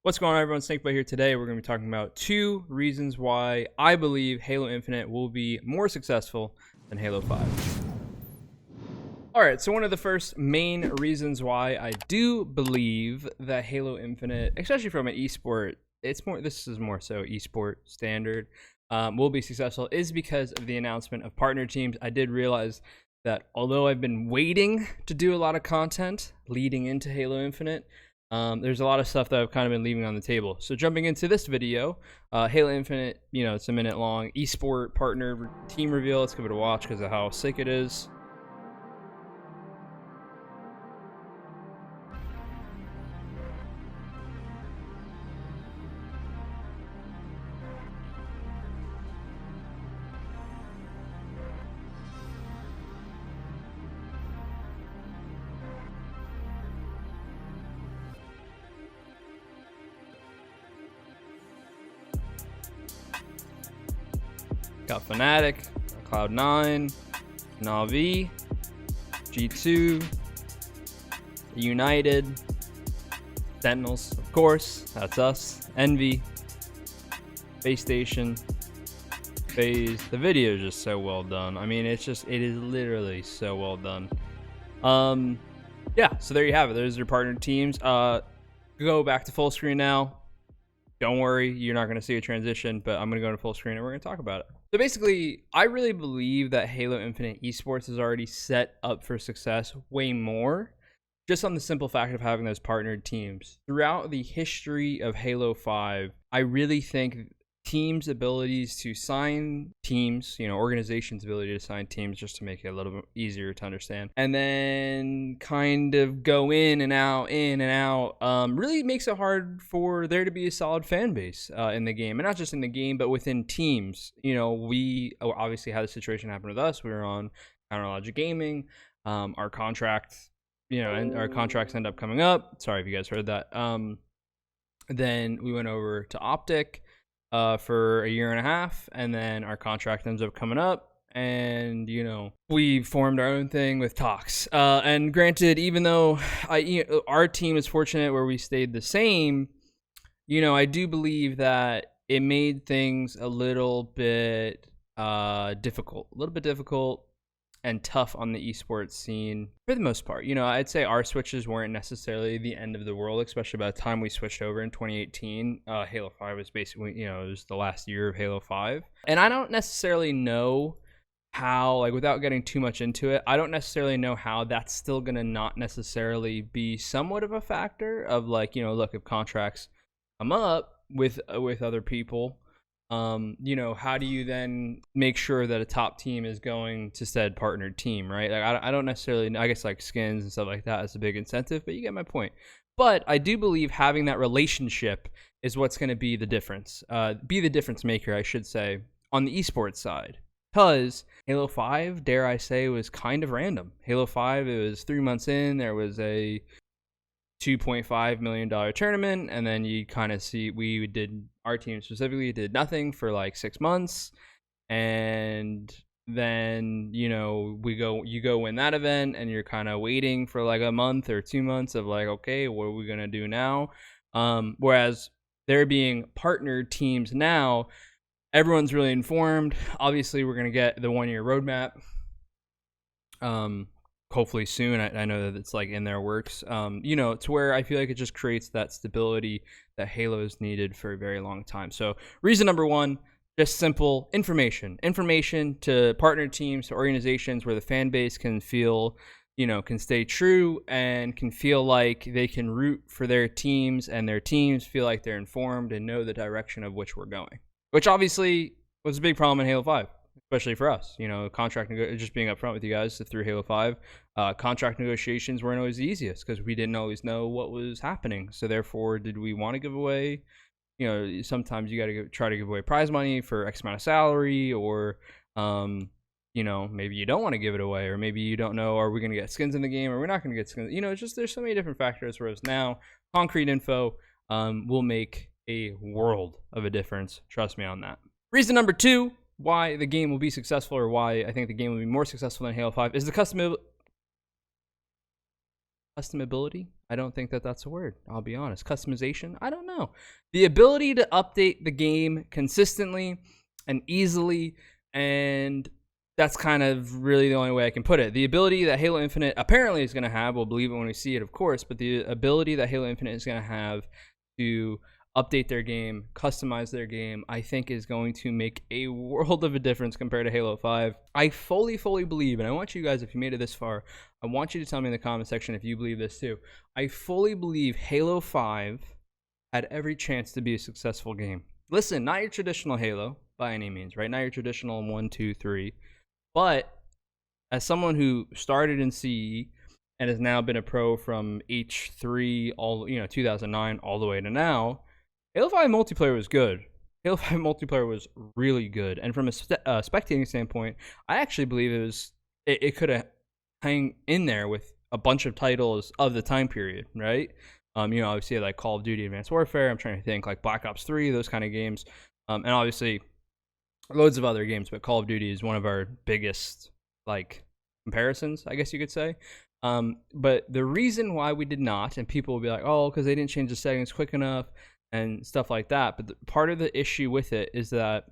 What's going on, everyone? Snakebite here. Today we're going to be talking about 2 reasons why I believe Halo Infinite will be more successful than Halo 5. Alright, so one of the first main reasons why I do believe that Halo Infinite, especially from an esport, this is more so esport standard, will be successful, is because of the announcement of partner teams. I did realize that although I've been waiting to do a lot of content leading into Halo Infinite, there's a lot of stuff that I've kind of been leaving on the table. So jumping into this video, Halo Infinite, it's a minute long, esport partner team reveal. Let's give it a watch because of how sick it is. Got Fnatic, Cloud9, Na'Vi, G2, United, Sentinels, of course, that's us, Envy, Base Station, FaZe. The video is just so well done. I mean, it is literally so well done. Yeah, so there you have it. There's your partner teams. Go back to full screen now. Don't worry, you're not going to see a transition, but I'm going to go to full screen and we're going to talk about it. So basically, I really believe that Halo Infinite Esports is already set up for success way more, just on the simple fact of having those partnered teams. Throughout the history of Halo 5, I really think teams' abilities to sign teams, organizations' ability to sign teams, just to make it a little bit easier to understand, and then kind of go in and out, really makes it hard for there to be a solid fan base in the game. And not just in the game, but within teams. We obviously had a situation happen with us. We were on Counterlogic Gaming. Our contract, and our contracts end up coming up. Sorry if you guys heard that. Then we went over to Optic for a year and a half, and then our contract ends up coming up, and we formed our own thing with Tox. And granted, even though our team is fortunate where we stayed the same, I do believe that it made things a little bit difficult and tough on the esports scene for the most part. I'd say our switches weren't necessarily the end of the world, especially by the time we switched over in 2018. Halo 5 was basically, it was the last year of Halo 5. And I don't necessarily know how, without getting too much into it, I don't necessarily know how that's still going to not necessarily be somewhat of a factor of look, if contracts come up with other people, how do you then make sure that a top team is going to said partnered team, right? I don't necessarily, I guess skins and stuff like that is a big incentive, but you get my point. But I do believe having that relationship is what's going to be the difference, be the difference maker, I should say, on the esports side. Because Halo 5, dare I say, was kind of random. Halo 5, it was 3 months in, there was a $2.5 million tournament, and then you kind of see our team specifically did nothing for 6 months, and then you go win that event, and you're kind of waiting for a month or 2 months of okay, what are we gonna do now? Whereas there being partnered teams now, everyone's really informed. Obviously, we're gonna get the 1-year roadmap hopefully soon. I know that it's in their works, to where I feel like it just creates that stability that Halo's needed for a very long time. So reason number 1, just simple information to partner teams, to organizations where the fan base can feel, can stay true and can feel like they can root for their teams, and their teams feel like they're informed and know the direction of which we're going, which obviously was a big problem in Halo 5. Especially for us, just being upfront with you guys through Halo 5, contract negotiations weren't always the easiest because we didn't always know what was happening. So therefore, did we want to give away? Sometimes you got to try to give away prize money for X amount of salary, or maybe you don't want to give it away, or maybe you don't know, are we going to get skins in the game, or we're not going to get skins? It's just there's so many different factors. Whereas now, concrete info will make a world of a difference. Trust me on that. Reason number 2. Why the game will be successful, or why I think the game will be more successful than Halo 5, is the custom Customability? I don't think that that's a word. I'll be honest. Customization? I don't know. The ability to update the game consistently and easily, and that's kind of really the only way I can put it. The ability that Halo Infinite apparently is going to have, we'll believe it when we see it, of course, but the ability that Halo Infinite is going to have to update their game, customize their game, I think is going to make a world of a difference compared to Halo 5. I fully believe, and I want you guys, if you made it this far, I want you to tell me in the comment section if you believe this too. I fully believe Halo 5 had every chance to be a successful game. Listen, not your traditional Halo by any means, right? Not your traditional 1, 2, 3. But as someone who started in CE and has now been a pro from H3 all 2009 all the way to now, Halo 5 multiplayer was good. Halo 5 multiplayer was really good, and from a spectating standpoint, I actually believe it could have hang in there with a bunch of titles of the time period, right? Obviously like Call of Duty Advanced Warfare. I'm trying to think like Black Ops 3, those kind of games, and obviously loads of other games. But Call of Duty is one of our biggest like comparisons, I guess you could say. But the reason why we did not, and people will be like, oh, because they didn't change the settings quick enough and stuff like that. But part of the issue with it is that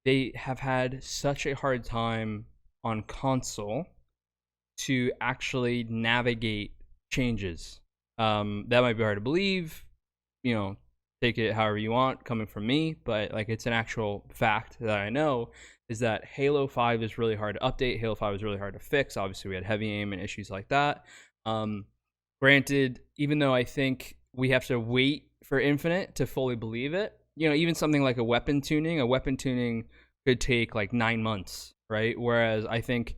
they have had such a hard time on console to actually navigate changes. That might be hard to believe, take it however you want coming from me, but like it's an actual fact that I know is that Halo 5 is really hard to update. Halo 5 is really hard to fix. Obviously we had heavy aim and issues like that. Granted, even though I think we have to wait for Infinite to fully believe it, even something like a weapon tuning could take like 9 months, right? Whereas I think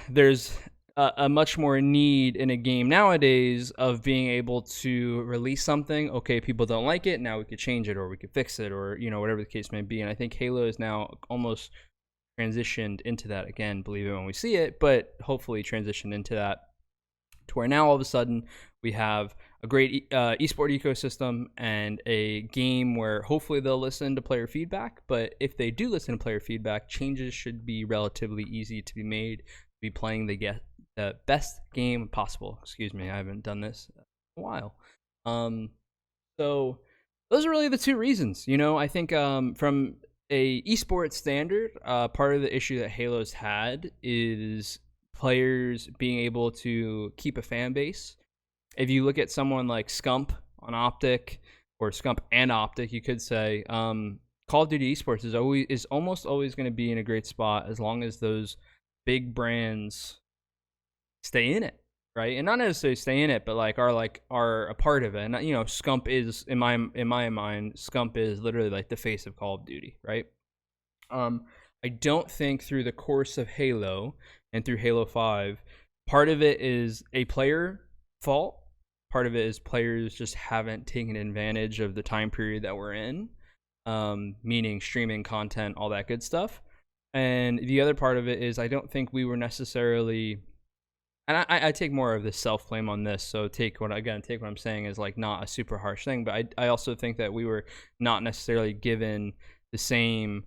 there's a much more need in a game nowadays of being able to release something. Okay, people don't like it. Now we could change it, or we could fix it, or whatever the case may be. And I think Halo is now almost transitioned into that again. Believe it when we see it, but hopefully transitioned into that to where now all of a sudden we have a great esport ecosystem and a game where hopefully they'll listen to player feedback. But if they do listen to player feedback, changes should be relatively easy to be made. Be playing the best game possible. Excuse me, I haven't done this in a while. So those are really the two reasons. I think from a esports standard, part of the issue that Halo's had is players being able to keep a fan base. If you look at someone like Scump on Optic, or Scump and Optic, you could say Call of Duty Esports is almost always going to be in a great spot as long as those big brands stay in it, right? And not necessarily stay in it, but are a part of it. And Scump is in my mind, Scump is literally like the face of Call of Duty, right? I don't think through the course of Halo and through Halo 5, part of it is a player fault. Part of it is players just haven't taken advantage of the time period that we're in, meaning streaming content, all that good stuff. And the other part of it is I don't think we were necessarily, and I take more of the self-blame on this, so take what I'm saying is like not a super harsh thing, but I also think that we were not necessarily given the same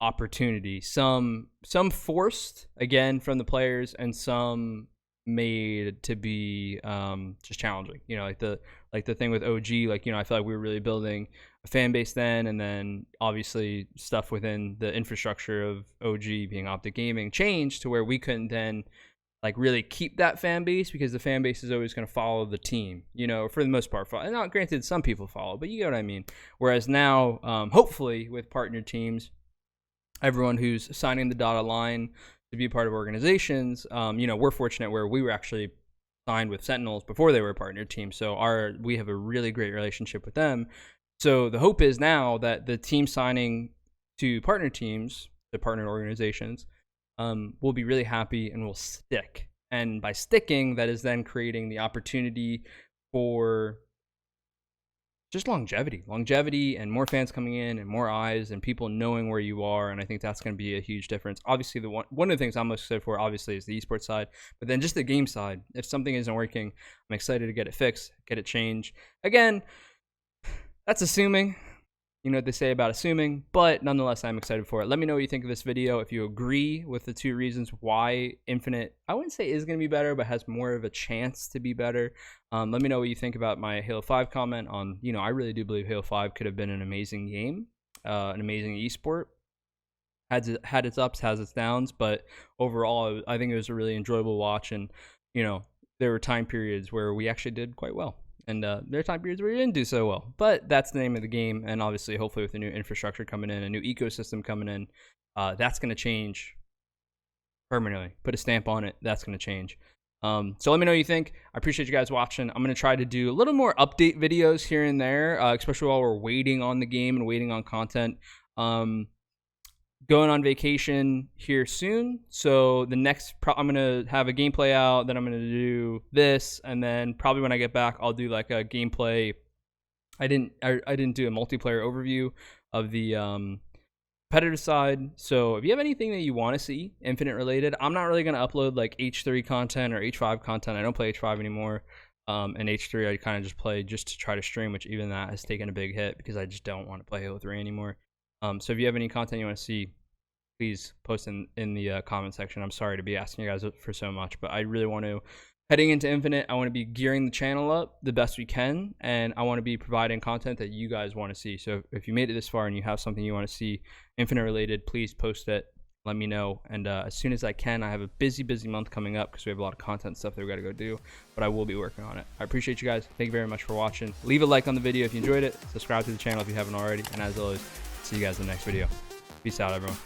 opportunity. Some forced, again, from the players, and some made to be just challenging. Like the thing with OG, I feel like we were really building a fan base then, and then obviously stuff within the infrastructure of OG being Optic Gaming changed to where we couldn't then really keep that fan base, because the fan base is always going to follow the team, for the most part. And not granted, some people follow, but you get what I mean. Whereas now, hopefully with partner teams, everyone who's signing the dotted line to be a part of organizations, we're fortunate where we were actually signed with Sentinels before they were a partner team, so we have a really great relationship with them. So the hope is now that the team signing to partner teams, the partner organizations, will be really happy and will stick. And by sticking, that is then creating the opportunity for just longevity and more fans coming in and more eyes and people knowing where you are. And I think that's going to be a huge difference. Obviously, one of the things I'm most excited for, obviously, is the esports side, but then just the game side. If something isn't working, I'm excited to get it fixed, get it changed. Again, that's assuming You know what they say about assuming, but nonetheless, I'm excited for it. Let me know what you think of this video. If you agree with the 2 reasons why Infinite, I wouldn't say is going to be better, but has more of a chance to be better. Let me know what you think about my Halo 5 comment on, you know, I really do believe Halo 5 could have been an amazing game, an amazing esport. Had its ups, has its downs, but overall, I think it was a really enjoyable watch. And, you know, there were time periods where we actually did quite well. And there are time periods where you didn't do so well, but that's the name of the game. And obviously, hopefully, with a new infrastructure coming in, a new ecosystem coming in, that's going to change permanently. Put a stamp on it. That's going to change. So let me know what you think. I appreciate you guys watching. I'm going to try to do a little more update videos here and there, especially while we're waiting on the game and waiting on content. Going on vacation here soon, so the next I'm gonna have a gameplay out, then I'm gonna do this, and then probably when I get back I'll do like a gameplay. I didn't do a multiplayer overview of the competitive side. So if you have anything that you want to see Infinite related, I'm not really gonna upload like H3 content or H5 content. I don't play H5 anymore, and H3 I kind of just play just to try to stream, which even that has taken a big hit because I just don't want to play Halo 3 anymore. So if you have any content you want to see, please post in the comment section. I'm sorry to be asking you guys for so much, but I really want to, heading into Infinite, I want to be gearing the channel up the best we can, and I want to be providing content that you guys want to see. So if you made it this far and you have something you want to see Infinite related, please post it. Let me know, and as soon as I can. I have a busy month coming up because we have a lot of content stuff that we got to go do, but I will be working on it. I appreciate you guys. Thank you very much for watching. Leave a like on the video if you enjoyed it. Subscribe to the channel if you haven't already, and as always, see you guys in the next video. Peace out, everyone.